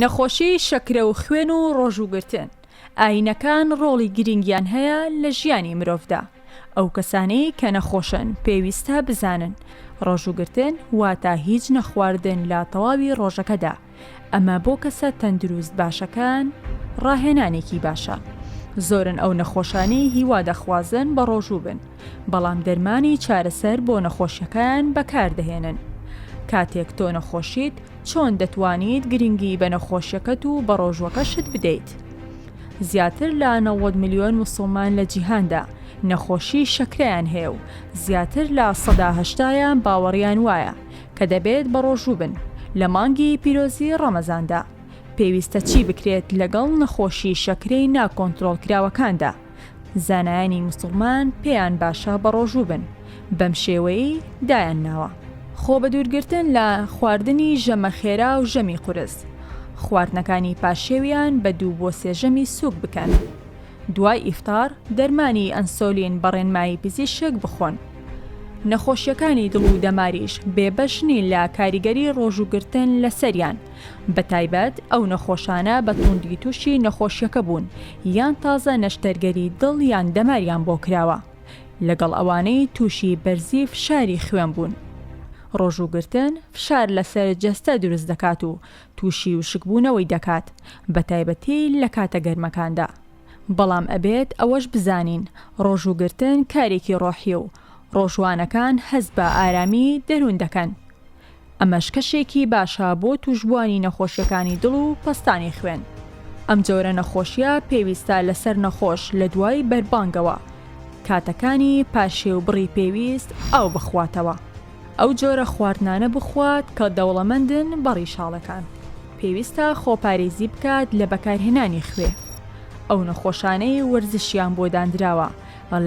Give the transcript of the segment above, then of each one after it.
نەخۆشی شەکرە و خوێن و ڕۆژوگرتن ئاینەکان ڕۆڵی گرنگیان هەیە لە ژیانی مرۆڤدا. ئەو کەسانەی کە نەخۆشن پێویستە بزانن ڕۆژوگرتن واتە هیچ نەخواردن لە تەواوی ڕۆژەکەدا. ئەمە بۆ کەسە تەندروست باشەکان ڕاهێنانێکی باشە. زۆرن ئەو نەخۆشانی هیوا دەخوازن بە ڕۆژوو بن، بەڵام دەرمانی چارەسەر بۆ نەخۆشیەکان بەکاردەهێنن. کاتێک تۆ نەخۆشیت چۆن دەتوانیت گرنگی بە نەخۆشیەکەت و بە ڕۆژوەکەشت بدەیت؟ زیاتر لە 90 ملیۆن موسڵمان لە جیهاندا نەخۆشی شەکرەیان هەیە و زیاتر لە 80% باوەڕیان وایە کە دەبێت بە ڕۆژوو بن. لە مانگی پیرۆزی ڕەمەزاندا پێویستە چی بکرێت لەگەڵ نەخۆشی شەکرەی ناکۆنتڕۆڵکراوەکاندا؟ زانایانی موسڵمان پێیان باشە بە ڕۆژوو بن، بەم شێوەیە دایان ناوە. خۆ بە دوورگرتن لە خواردنی ژەمە خێرا و ژەمی قورس، خواردنەکانی پاشێویان بە 2 بۆ 3 ژەمی سووک بکەن. دوای ئیفتار دەرمانی ئەنسۆلین بە ڕێنمایی پزیشک بخۆن. نەخۆشیەکانی دڵ و دەماریش بێبەش نین لە کاریگەری ڕۆژوگرتن لە سەریان، بە تایبەت ئەو نەخۆشانە بە توندی تووشی نەخۆشیەکە بوون یان تازە نەشتەرگەری دڵ یان دەماریان بۆ کراوە، لەگەڵ ئەوانەی تووشی بەرزی فشاری خوێن بوون. ڕۆژوگرتن فشار لەسەر جەستە دروست دەکات و تووشی وشکبوونەوەی دەکات، بە تایبەتی لە کاتە گەرمەکاندا. بەڵام ئەبێت ئەوەش بزانین ڕۆژوگرتن کارێکی ڕۆحی و ڕۆژوانەکان هەست بە ئارامی دەروون دەکەن. ئەمەش کەشێکی باشە بۆ توشبوانی نەخۆشیەکانی دڵ و پەستانی خوێن. ئەم جۆرە نەخۆشیە پێویستە لەسەر نەخۆش لە دوای بەربانگەوە کاتەکانی پاشێ و بڕی پێویست ئەو بخواتەوە. ئەو جۆرە خواردنانە بخوات کە دەوڵەمەندن بەڕیشاڵەکان. پێویستە خۆپارێزی بکات لە بەکارهێنانی خوێ. ئەو نەخۆشانەی وەرزشیان بۆ دانراوە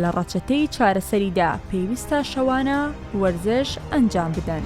لە ڕەچەتەی چارەسەریدا پێویستە شەوانە وەرزش ئەنجام بدەن.